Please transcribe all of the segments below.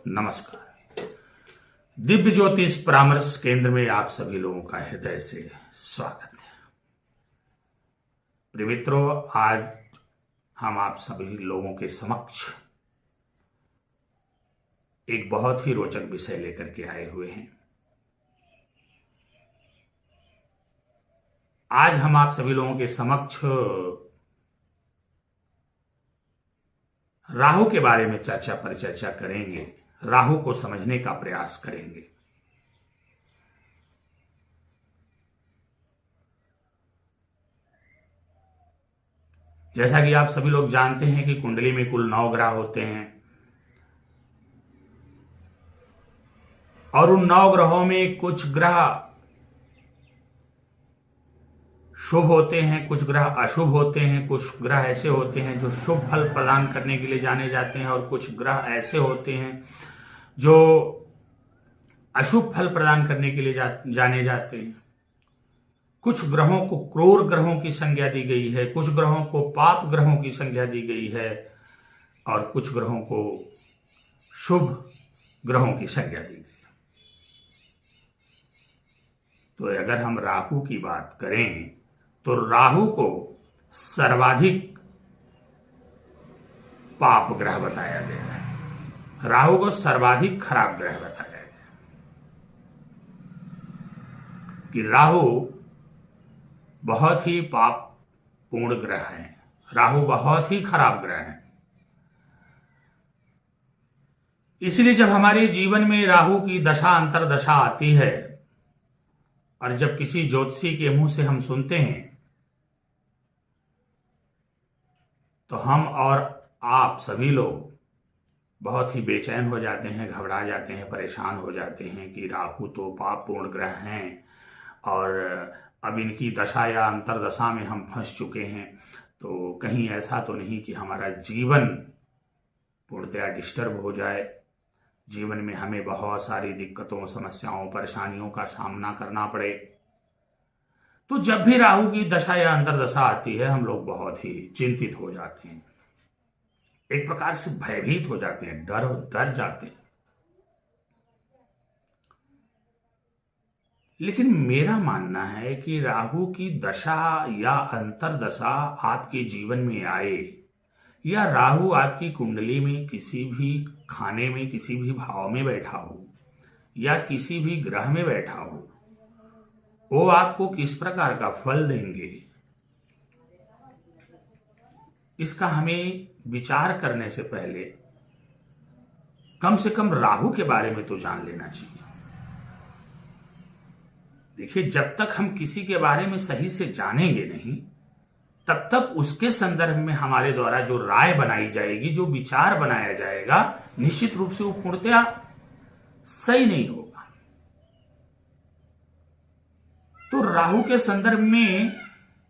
नमस्कार। दिव्य ज्योतिष परामर्श केंद्र में आप सभी लोगों का हृदय से स्वागत है। प्रिय मित्रों, आज हम आप सभी लोगों के समक्ष एक बहुत ही रोचक विषय लेकर के आए हुए हैं। आज हम आप सभी लोगों के समक्ष राहु के बारे में परिचर्चा करेंगे, राहु को समझने का प्रयास करेंगे। जैसा कि आप सभी लोग जानते हैं कि कुंडली में कुल 9 ग्रह होते हैं और उन 9 ग्रहों में कुछ ग्रह शुभ होते हैं, कुछ ग्रह अशुभ होते हैं, कुछ ग्रह ऐसे होते हैं जो शुभ फल प्रदान करने के लिए जाने जाते हैं और कुछ ग्रह ऐसे होते हैं जो अशुभ फल प्रदान करने के लिए जाने जाते हैं। कुछ ग्रहों को क्रूर ग्रहों की संज्ञा दी गई है, कुछ ग्रहों को पाप ग्रहों की संज्ञा दी गई है और कुछ ग्रहों को शुभ ग्रहों की संज्ञा दी गई है। तो अगर हम राहु की बात करें तो राहु को सर्वाधिक पाप ग्रह बताया गया है, राहु को सर्वाधिक खराब ग्रह बताया गया कि राहु बहुत ही पाप पूर्ण ग्रह है, राहु बहुत ही खराब ग्रह है। इसलिए जब हमारे जीवन में राहु की दशा अंतरदशा आती है और जब किसी ज्योतिषी के मुंह से हम सुनते हैं तो हम और आप सभी लोग बहुत ही बेचैन हो जाते हैं, घबरा जाते हैं, परेशान हो जाते हैं कि राहु तो पाप पूर्ण ग्रह हैं और अब इनकी दशा या अंतरदशा में हम फंस चुके हैं, तो कहीं ऐसा तो नहीं कि हमारा जीवन पूर्णतया डिस्टर्ब हो जाए, जीवन में हमें बहुत सारी दिक्कतों, समस्याओं, परेशानियों का सामना करना पड़े। तो जब भी राहु की दशा या अंतरदशा आती है हम लोग बहुत ही चिंतित हो जाते हैं, एक प्रकार से भयभीत हो जाते हैं, डर जाते हैं। लेकिन मेरा मानना है कि राहु की दशा या अंतरदशा आपके जीवन में आए या राहु आपकी कुंडली में किसी भी खाने में, किसी भी भाव में बैठा हो या किसी भी ग्रह में बैठा हो, वो आपको किस प्रकार का फल देंगे, इसका हमें विचार करने से पहले कम से कम राहु के बारे में तो जान लेना चाहिए। देखिए, जब तक हम किसी के बारे में सही से जानेंगे नहीं, तब तक उसके संदर्भ में हमारे द्वारा जो राय बनाई जाएगी, जो विचार बनाया जाएगा, निश्चित रूप से वो पूर्णतया सही नहीं होगा। तो राहु के संदर्भ में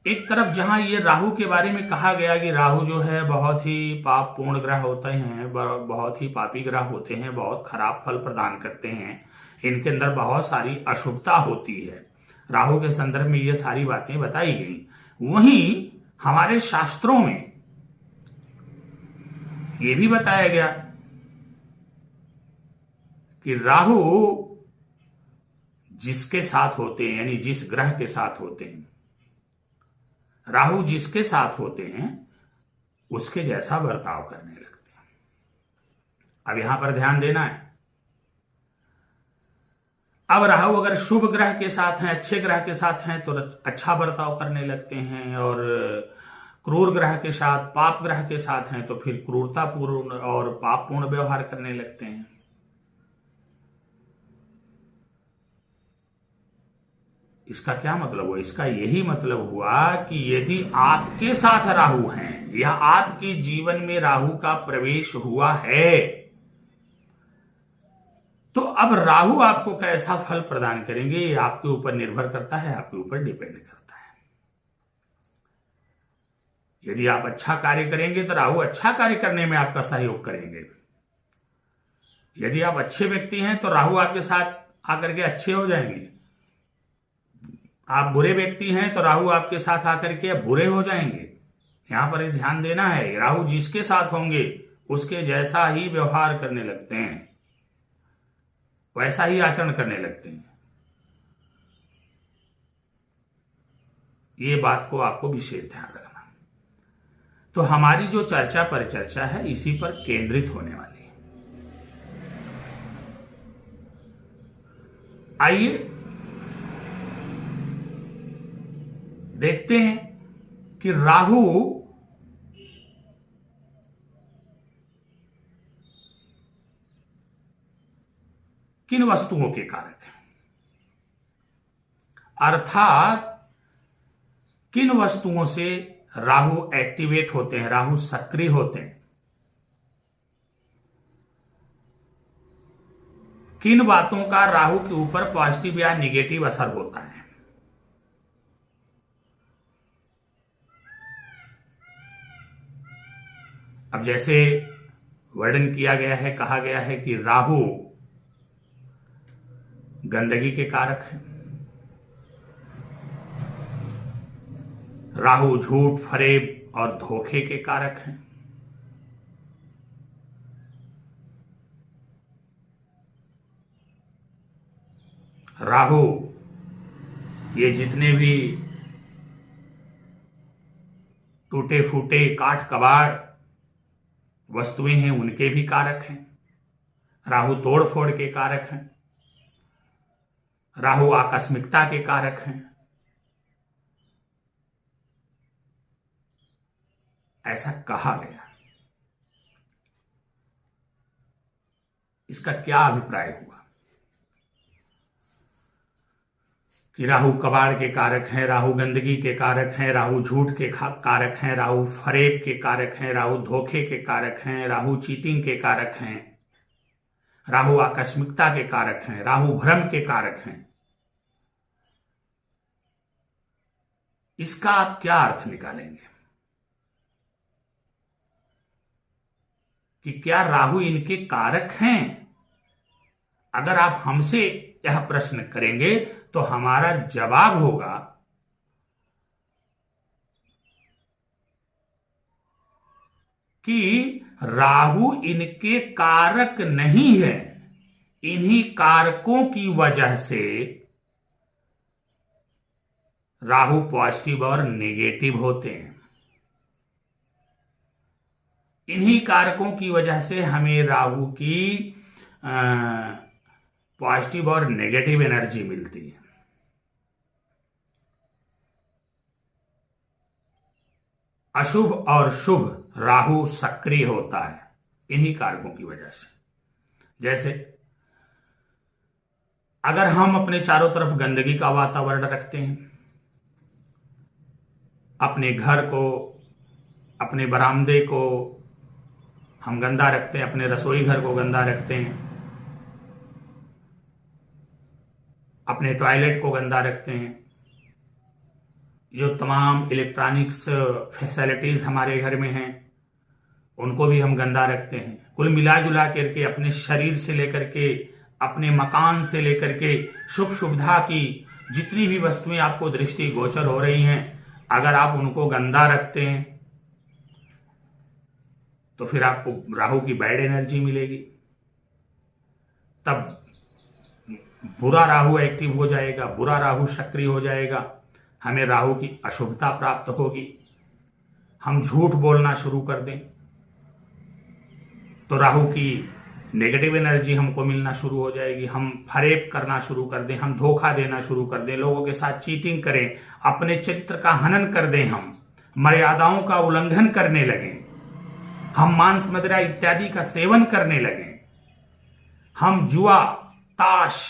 एक तरफ जहां ये राहु के बारे में कहा गया कि राहु जो है बहुत ही पाप पूर्ण ग्रह होते हैं, बहुत ही पापी ग्रह होते हैं, बहुत खराब फल प्रदान करते हैं, इनके अंदर बहुत सारी अशुभता होती है, राहु के संदर्भ में ये सारी बातें बताई गई। वहीं हमारे शास्त्रों में ये भी बताया गया कि राहु जिसके साथ होते हैं, यानी जिस ग्रह के साथ होते हैं, राहु जिसके साथ होते हैं उसके जैसा बर्ताव करने लगते हैं। अब यहां पर ध्यान देना है, अब राहु अगर शुभ ग्रह के साथ हैं, अच्छे ग्रह के साथ हैं तो अच्छा बर्ताव करने लगते हैं, और क्रूर ग्रह के साथ, पाप ग्रह के साथ हैं तो फिर क्रूरतापूर्ण और पापपूर्ण व्यवहार करने लगते हैं। इसका क्या मतलब हुआ? इसका यही मतलब हुआ कि यदि आपके साथ राहु हैं या आपके जीवन में राहु का प्रवेश हुआ है तो अब राहु आपको कैसा फल प्रदान करेंगे ये आपके ऊपर निर्भर करता है, आपके ऊपर डिपेंड करता है। यदि आप अच्छा कार्य करेंगे तो राहु अच्छा कार्य करने में आपका सहयोग करेंगे। यदि आप अच्छे व्यक्ति हैं तो राहु आपके साथ आकर के अच्छे हो जाएंगे। आप बुरे व्यक्ति हैं तो राहु आपके साथ आकर के बुरे हो जाएंगे। यहां पर ध्यान देना है, राहु जिसके साथ होंगे उसके जैसा ही व्यवहार करने लगते हैं। वैसा ही आचरण करने लगते हैं। ये बात को आपको विशेष ध्यान रखना। तो हमारी जो चर्चा परिचर्चा है इसी पर केंद्रित होने वाली है। आइए देखते हैं कि राहु किन वस्तुओं के कारक हैं, अर्थात किन वस्तुओं से राहु एक्टिवेट होते हैं, राहु सक्रिय होते हैं, किन बातों का राहु के ऊपर पॉजिटिव या निगेटिव असर होता है। अब जैसे वर्णन किया गया है, कहा गया है कि राहु गंदगी के कारक है, राहु झूठ, फरेब और धोखे के कारक हैं, राहु ये जितने भी टूटे फूटे काठ कबाड़ वस्तुएं हैं उनके भी कारक हैं, राहु तोड़ फोड़ के कारक हैं, राहु आकस्मिकता के कारक हैं। ऐसा कहा गया। इसका क्या अभिप्राय हुआ कि राहु कबाड़ के कारक हैं, राहु गंदगी के कारक हैं, राहु झूठ के कारक हैं, राहु फरेब के कारक हैं, राहु धोखे के कारक हैं, राहु चीटिंग के कारक हैं, राहु आकस्मिकता के कारक हैं, राहु भ्रम के कारक हैं। इसका आप क्या अर्थ निकालेंगे कि क्या राहु इनके कारक हैं? अगर आप हमसे यह प्रश्न करेंगे तो हमारा जवाब होगा कि राहु इनके कारक नहीं है, इन्हीं कारकों की वजह से राहु पॉजिटिव और नेगेटिव होते हैं। इन्हीं कारकों की वजह से हमें राहु की पॉजिटिव और नेगेटिव एनर्जी मिलती है। अशुभ और शुभ राहु सक्रिय होता है इन्हीं कारकों की वजह से। जैसे अगर हम अपने चारों तरफ गंदगी का वातावरण रखते हैं, अपने घर को, अपने बरामदे को हम गंदा रखते हैं, अपने रसोई घर को गंदा रखते हैं, अपने टॉयलेट को गंदा रखते हैं, जो तमाम इलेक्ट्रॉनिक्स फैसिलिटीज हमारे घर में हैं उनको भी हम गंदा रखते हैं। कुल मिला जुला करके अपने शरीर से लेकर के, अपने मकान से लेकर के सुख सुविधा की जितनी भी वस्तुएं आपको दृष्टि गोचर हो रही हैं, अगर आप उनको गंदा रखते हैं तो फिर आपको राहु की बैड एनर्जी मिलेगी। तब बुरा राहु एक्टिव हो जाएगा, बुरा राहु सक्रिय हो जाएगा, हमें राहु की अशुभता प्राप्त होगी। हम झूठ बोलना शुरू कर दें तो राहु की नेगेटिव एनर्जी हमको मिलना शुरू हो जाएगी। हम फरेब करना शुरू कर दें, हम धोखा देना शुरू कर दें, लोगों के साथ चीटिंग करें, अपने चरित्र का हनन कर दें, हम मर्यादाओं का उल्लंघन करने लगें, हम मांस मदिरा इत्यादि का सेवन करने लगें, हम जुआ, ताश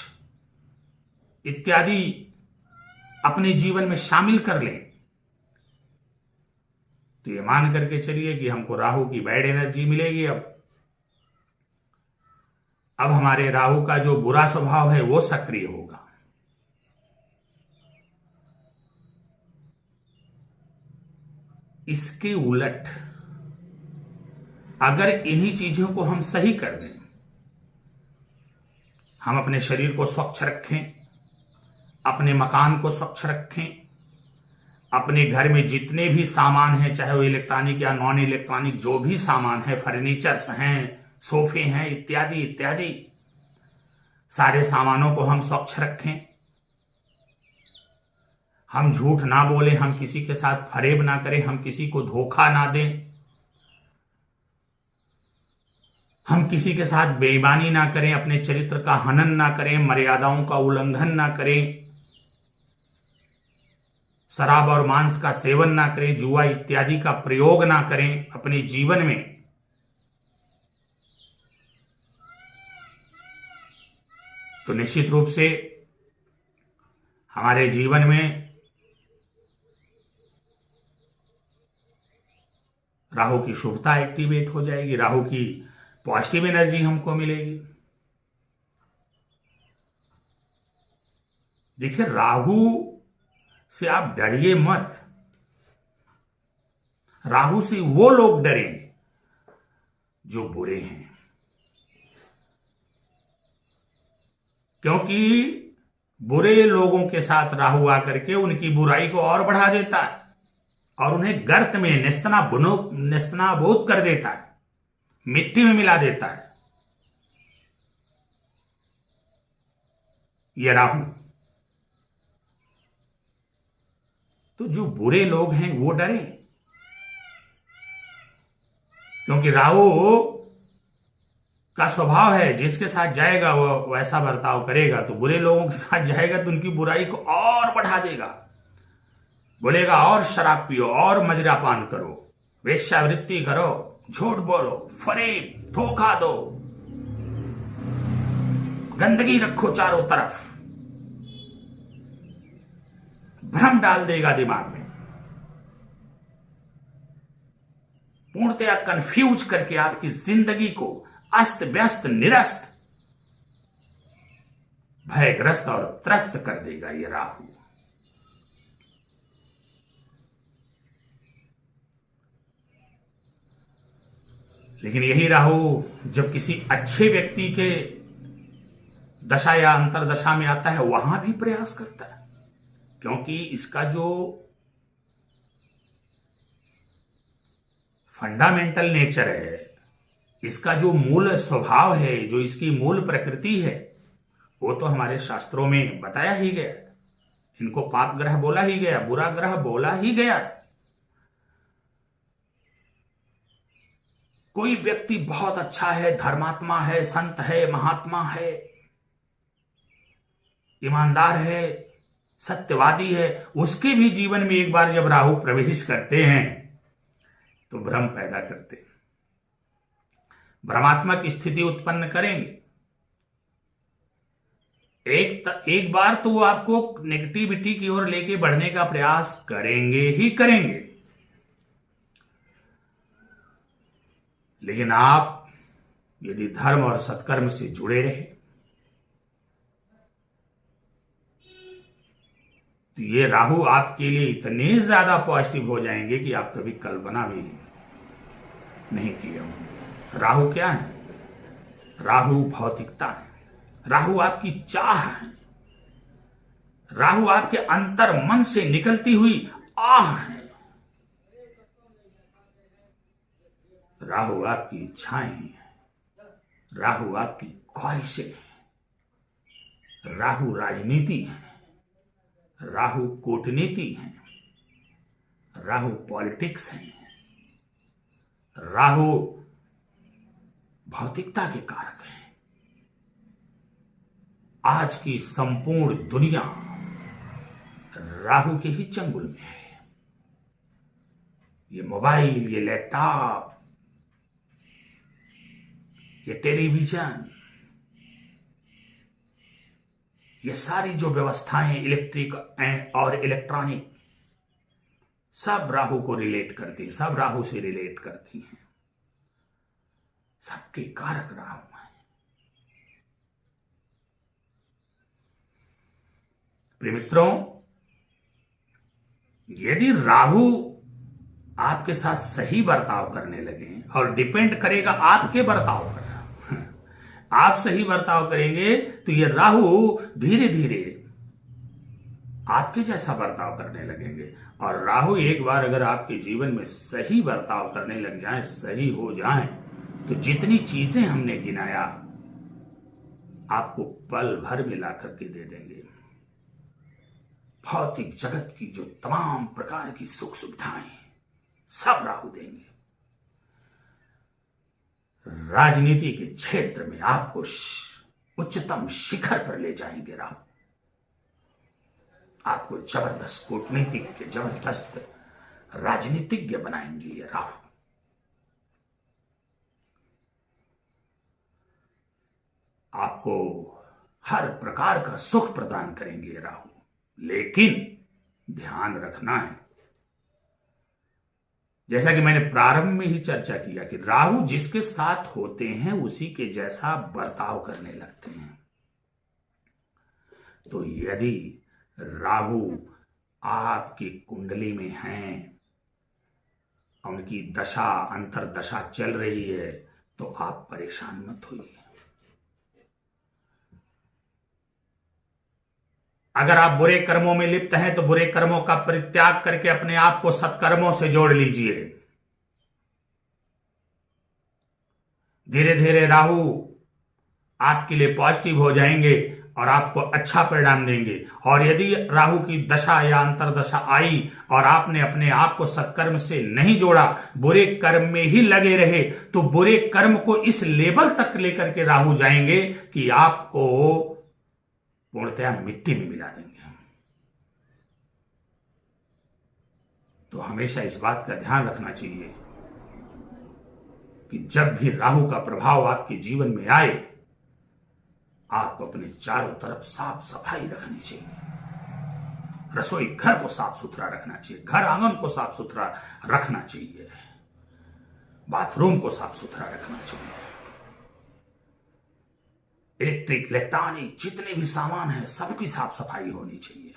इत्यादि अपने जीवन में शामिल कर लें, तो ये मान करके चलिए कि हमको राहु की बैड एनर्जी मिलेगी। अब हमारे राहु का जो बुरा स्वभाव है वो सक्रिय होगा। इसके उलट अगर इन्हीं चीजों को हम सही कर दें, हम अपने शरीर को स्वच्छ रखें, अपने मकान को स्वच्छ रखें, अपने घर में जितने भी सामान हैं, चाहे वो इलेक्ट्रॉनिक या नॉन इलेक्ट्रॉनिक जो भी सामान है, फर्नीचर्स हैं, सोफे हैं, इत्यादि इत्यादि, सारे सामानों को हम स्वच्छ रखें, हम झूठ ना बोलें, हम किसी के साथ फरेब ना करें, हम किसी को धोखा ना दें, हम किसी के साथ बेईमानी ना करें, अपने चरित्र का हनन ना करें, मर्यादाओं का उल्लंघन ना करें, शराब और मांस का सेवन ना करें, जुआ इत्यादि का प्रयोग ना करें अपने जीवन में। तो निश्चित रूप से हमारे जीवन में राहु की शुभता एक्टिवेट हो जाएगी, राहु की पॉजिटिव एनर्जी हमको मिलेगी। देखिए, राहु से आप डरिए मत, राहु से वो लोग डरें जो बुरे हैं, क्योंकि बुरे लोगों के साथ राहु आकर के उनकी बुराई को और बढ़ा देता है और उन्हें गर्त में नेस्तनाबूद कर देता है, मिट्टी में मिला देता है। यह राहु। तो जो बुरे लोग हैं वो डरे, क्योंकि राहु का स्वभाव है जिसके साथ जाएगा वो वैसा बर्ताव करेगा। तो बुरे लोगों के साथ जाएगा तो उनकी बुराई को और बढ़ा देगा, बोलेगा और शराब पियो और मदिरा पान करो, वेश्यावृत्ति करो, झूठ बोलो, फरेब, धोखा दो, गंदगी रखो चारों तरफ, भ्रम डाल देगा दिमाग में, पूर्णतया कंफ्यूज करके आपकी जिंदगी को अस्त व्यस्त, निरस्त, भयग्रस्त और त्रस्त कर देगा ये राहु। लेकिन यही राहु जब किसी अच्छे व्यक्ति के दशा या अंतरदशा में आता है वहां भी प्रयास करता है, क्योंकि इसका जो फंडामेंटल नेचर है, इसका जो मूल स्वभाव है, जो इसकी मूल प्रकृति है, वो तो हमारे शास्त्रों में बताया ही गया। इनको पाप ग्रह बोला ही गया, बुरा ग्रह बोला ही गया। कोई व्यक्ति बहुत अच्छा है, धर्मात्मा है, संत है, महात्मा है, ईमानदार है, सत्यवादी है, उसके भी जीवन में एक बार जब राहु प्रवेश करते हैं तो भ्रम पैदा करते, भ्रमात्मक स्थिति उत्पन्न करेंगे। एक बार तो वो आपको नेगेटिविटी की ओर लेके बढ़ने का प्रयास करेंगे ही करेंगे, लेकिन आप यदि धर्म और सत्कर्म से जुड़े रहे तो ये राहु आपके लिए इतने ज्यादा पॉजिटिव हो जाएंगे कि आप कभी कल्पना भी नहीं किए होंगे। राहु क्या है? राहु भौतिकता है, राहु आपकी चाह है, राहु आपके अंतर मन से निकलती हुई आह है, राहु आपकी इच्छाएं हैं, राहु आपकी ख्वाहिशें हैं, राहु राजनीति है, राहु कूटनीति है, राहु पॉलिटिक्स है, राहु भौतिकता के कारक है। आज की संपूर्ण दुनिया राहु के ही चंगुल में है। ये मोबाइल, ये लैपटॉप, ये टेलीविजन, ये सारी जो व्यवस्थाएं इलेक्ट्रिक और इलेक्ट्रॉनिक, सब राहु को रिलेट करती हैं, सब राहु से रिलेट करती हैं, सबके कारक राहु हैं। प्रिय मित्रों, यदि राहु आपके साथ सही बर्ताव करने लगे, और डिपेंड करेगा आपके बर्ताव पर, आप सही बर्ताव करेंगे तो ये राहु धीरे धीरे आपके जैसा बर्ताव करने लगेंगे। और राहु एक बार अगर आपके जीवन में सही बर्ताव करने लग जाए, सही हो जाए, तो जितनी चीजें हमने गिनाया आपको पल भर में ला करके दे देंगे। भौतिक जगत की जो तमाम प्रकार की सुख सुविधाएं सब राहु देंगे। राजनीति के क्षेत्र में आपको उच्चतम शिखर पर ले जाएंगे राहु। आपको जबरदस्त कूटनीतिज्ञ, जबरदस्त राजनीतिज्ञ बनाएंगे ये राहु। आपको हर प्रकार का सुख प्रदान करेंगे ये राहु। लेकिन ध्यान रखना है, जैसा कि मैंने प्रारंभ में ही चर्चा किया कि राहु जिसके साथ होते हैं उसी के जैसा बर्ताव करने लगते हैं। तो यदि राहु आपकी कुंडली में हैं, उनकी दशा अंतरदशा चल रही है, तो आप परेशान मत होइए। अगर आप बुरे कर्मों में लिप्त हैं तो बुरे कर्मों का परित्याग करके अपने आप को सत्कर्मों से जोड़ लीजिए। धीरे धीरे राहु आपके लिए पॉजिटिव हो जाएंगे और आपको अच्छा परिणाम देंगे। और यदि राहु की दशा या अंतरदशा आई और आपने अपने आप को सत्कर्म से नहीं जोड़ा, बुरे कर्म में ही लगे रहे, तो बुरे कर्म को इस लेवल तक लेकर के राहु जाएंगे कि आपको पूर्णतया मिट्टी में मिला देंगे। तो हमेशा इस बात का ध्यान रखना चाहिए कि जब भी राहु का प्रभाव आपके जीवन में आए, आपको अपने चारों तरफ साफ सफाई रखनी चाहिए। रसोई घर को साफ सुथरा रखना चाहिए, घर आंगन को साफ सुथरा रखना चाहिए, बाथरूम को साफ सुथरा रखना चाहिए। इलेक्ट्रिक, इलेक्ट्रॉनिक जितने भी सामान है सबकी साफ सफाई होनी चाहिए।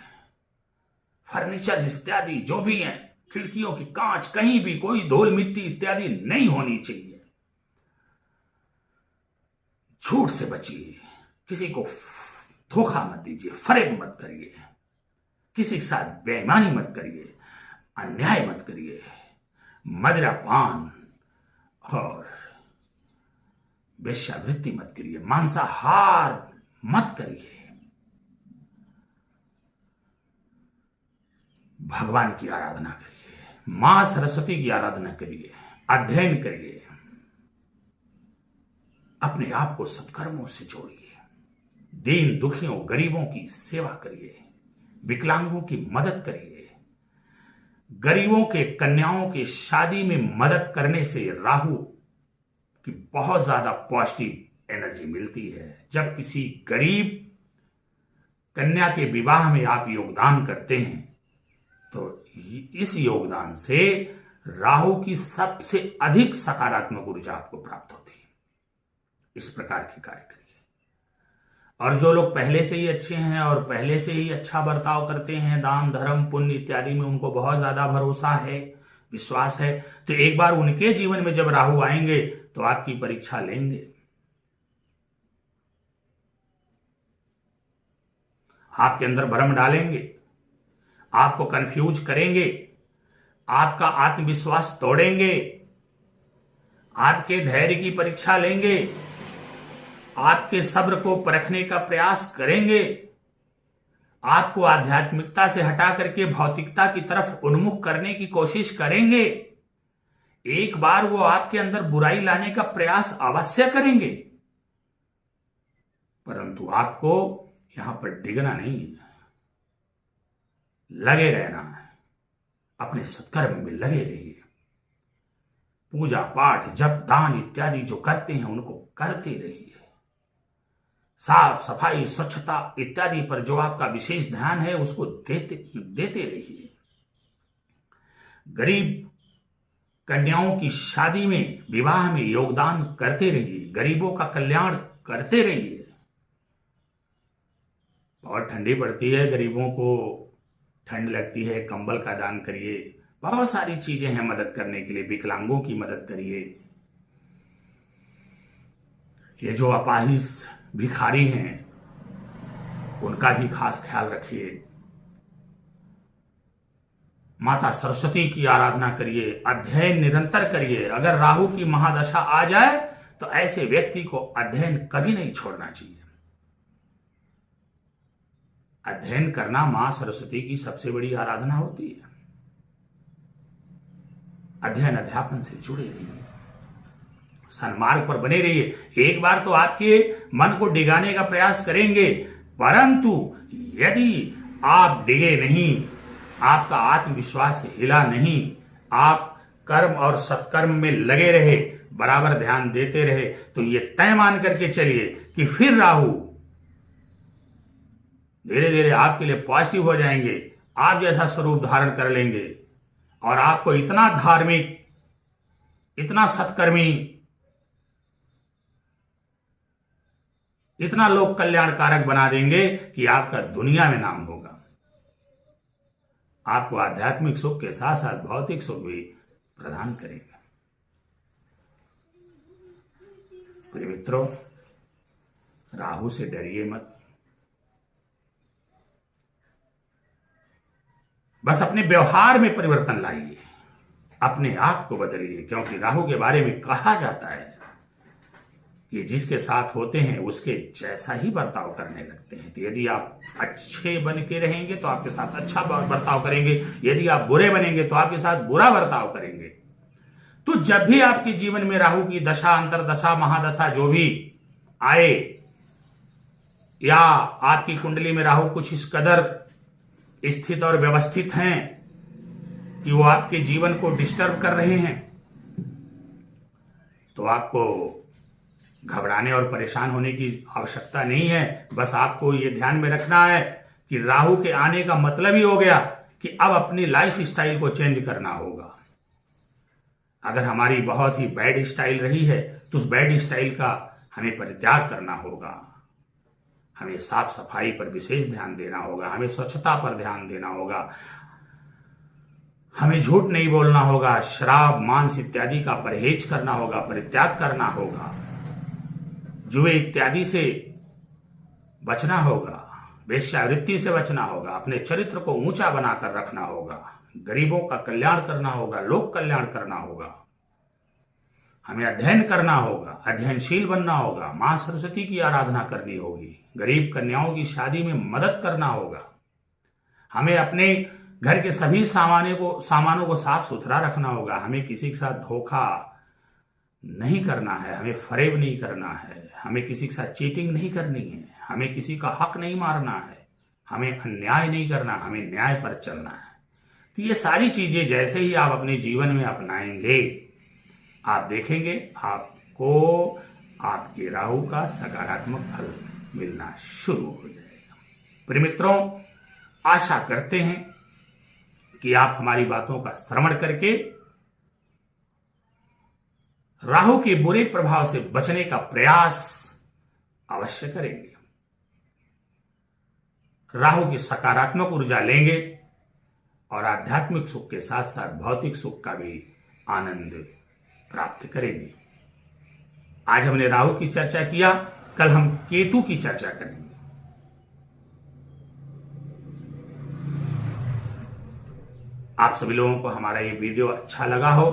फर्नीचर इत्यादि जो भी है, खिड़कियों की कांच, कहीं भी कोई धूल मिट्टी इत्यादि नहीं होनी चाहिए। झूठ से बचिए, किसी को धोखा मत दीजिए, फरेब मत करिए, किसी के साथ बेईमानी मत करिए, अन्याय मत करिए, मदिरा पान और वेश्यावृत्ति मत करिए, मांसाहार मत करिए। भगवान की आराधना करिए, मां सरस्वती की आराधना करिए, अध्ययन करिए, अपने आप को सत्कर्मों से जोड़िए, दीन दुखियों गरीबों की सेवा करिए, विकलांगों की मदद करिए। गरीबों के कन्याओं की शादी में मदद करने से राहु की बहुत ज्यादा पॉजिटिव एनर्जी मिलती है। जब किसी गरीब कन्या के विवाह में आप योगदान करते हैं तो इस योगदान से राहु की सबसे अधिक सकारात्मक ऊर्जा आपको प्राप्त होती है। इस प्रकार के कार्य करिए। और जो लोग पहले से ही अच्छे हैं और पहले से ही अच्छा बर्ताव करते हैं, दान धर्म पुण्य इत्यादि में उनको बहुत ज्यादा भरोसा है, विश्वास है, तो एक बार उनके जीवन में जब राहु आएंगे तो आपकी परीक्षा लेंगे। आपके अंदर भ्रम डालेंगे, आपको कंफ्यूज करेंगे, आपका आत्मविश्वास तोड़ेंगे, आपके धैर्य की परीक्षा लेंगे, आपके सब्र को परखने का प्रयास करेंगे, आपको आध्यात्मिकता से हटा करके भौतिकता की तरफ उन्मुख करने की कोशिश करेंगे। एक बार वो आपके अंदर बुराई लाने का प्रयास अवश्य करेंगे, परंतु आपको यहां पर डिगना नहीं है, लगे रहना है, अपने सत्कर्म में लगे रहिए। पूजा पाठ जप दान इत्यादि जो करते हैं उनको करते रहिए। साफ सफाई स्वच्छता इत्यादि पर जो आपका विशेष ध्यान है उसको देते रहिए। गरीब कन्याओं की शादी में विवाह में योगदान करते रहिए, गरीबों का कल्याण करते रहिए। बहुत ठंडी पड़ती है, गरीबों को ठंड लगती है, कंबल का दान करिए। बहुत सारी चीजें हैं मदद करने के लिए, विकलांगों की मदद करिए। ये जो अपाहिज भिखारी हैं उनका भी खास ख्याल रखिए। माता सरस्वती की आराधना करिए, अध्ययन निरंतर करिए। अगर राहु की महादशा आ जाए तो ऐसे व्यक्ति को अध्ययन कभी नहीं छोड़ना चाहिए। अध्ययन करना मां सरस्वती की सबसे बड़ी आराधना होती है। अध्ययन अध्यापन से जुड़े रहिए, सन्मार्ग पर बने रहिए। एक बार तो आपके मन को डिगाने का प्रयास करेंगे, परंतु यदि आप डिगे नहीं, आपका आत्मविश्वास हिला नहीं, आप कर्म और सत्कर्म में लगे रहे, बराबर ध्यान देते रहे, तो ये तय मान करके चलिए कि फिर राहु धीरे धीरे आपके लिए पॉजिटिव हो जाएंगे, आप जैसा स्वरूप धारण कर लेंगे और आपको इतना धार्मिक, इतना सत्कर्मी, इतना लोक कल्याणकारक बना देंगे कि आपका दुनिया में नाम होगा। आपको आध्यात्मिक सुख के साथ साथ भौतिक सुख भी प्रदान करेगा। प्रिय मित्रों, राहु से डरिए मत, बस अपने व्यवहार में परिवर्तन लाइए, अपने आप को बदलिए, क्योंकि राहु के बारे में कहा जाता है कि जिसके साथ होते हैं उसके जैसा ही बर्ताव करने लगते हैं। तो यदि आप अच्छे बन के रहेंगे तो आपके साथ अच्छा बर्ताव करेंगे, यदि आप बुरे बनेंगे तो आपके साथ बुरा बर्ताव करेंगे। तो जब भी आपके जीवन में राहु की दशा, अंतरदशा, महादशा जो भी आए, या आपकी कुंडली में राहु कुछ इस कदर स्थित और व्यवस्थित हैं कि वो आपके जीवन को डिस्टर्ब कर रहे हैं, तो आपको घबराने और परेशान होने की आवश्यकता नहीं है। बस आपको ये ध्यान में रखना है कि राहु के आने का मतलब ही हो गया कि अब अपनी लाइफ स्टाइल को चेंज करना होगा। अगर हमारी बहुत ही बैड स्टाइल रही है तो उस बैड स्टाइल का हमें परित्याग करना होगा। हमें साफ सफाई पर विशेष ध्यान देना होगा, हमें स्वच्छता पर ध्यान देना होगा, हमें झूठ नहीं बोलना होगा, शराब, मांस इत्यादि का परहेज करना होगा, परित्याग करना होगा, जुए इत्यादि से बचना होगा, वेश्यावृत्ति से बचना होगा, अपने चरित्र को ऊंचा बनाकर रखना होगा, गरीबों का कल्याण करना होगा, लोक कल्याण करना होगा, हमें अध्ययन करना होगा, अध्ययनशील बनना होगा, मां सरस्वती की आराधना करनी होगी, गरीब कन्याओं की शादी में मदद करना होगा, हमें अपने घर के सभी सामानों को साफ सुथरा रखना होगा, हमें किसी के साथ धोखा नहीं करना है, हमें फरेब नहीं करना है, हमें किसी के साथ चीटिंग नहीं करनी है, हमें किसी का हक नहीं मारना है, हमें अन्याय नहीं करना, हमें न्याय पर चलना है। तो ये सारी चीजें जैसे ही आप अपने जीवन में अपनाएंगे, आप देखेंगे आपको आपके राहु का सकारात्मक फल मिलना शुरू हो जाएगा। प्रिय मित्रों, आशा करते हैं कि आप हमारी बातों का श्रवण करके राहु के बुरे प्रभाव से बचने का प्रयास अवश्य करेंगे, राहु की सकारात्मक ऊर्जा लेंगे और आध्यात्मिक सुख के साथ साथ भौतिक सुख का भी आनंद प्राप्त करेंगे। आज हमने राहु की चर्चा किया, कल हम केतु की चर्चा करेंगे। आप सभी लोगों को हमारा ये वीडियो अच्छा लगा हो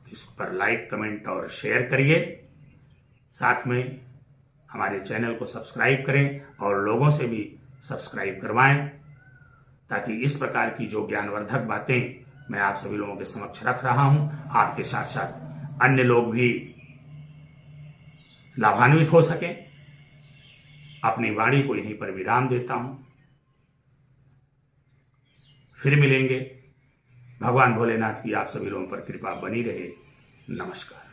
तो इस पर लाइक, कमेंट और शेयर करिए। साथ में हमारे चैनल को सब्सक्राइब करें और लोगों से भी सब्सक्राइब करवाएं, ताकि इस प्रकार की जो ज्ञानवर्धक बातें मैं आप सभी लोगों के समक्ष रख रहा हूं, आपके साथ साथ अन्य लोग भी लाभान्वित हो सकें। अपनी वाणी को यहीं पर विराम देता हूं, फिर मिलेंगे। भगवान भोलेनाथ की आप सभी लोगों पर कृपा बनी रहे। नमस्कार।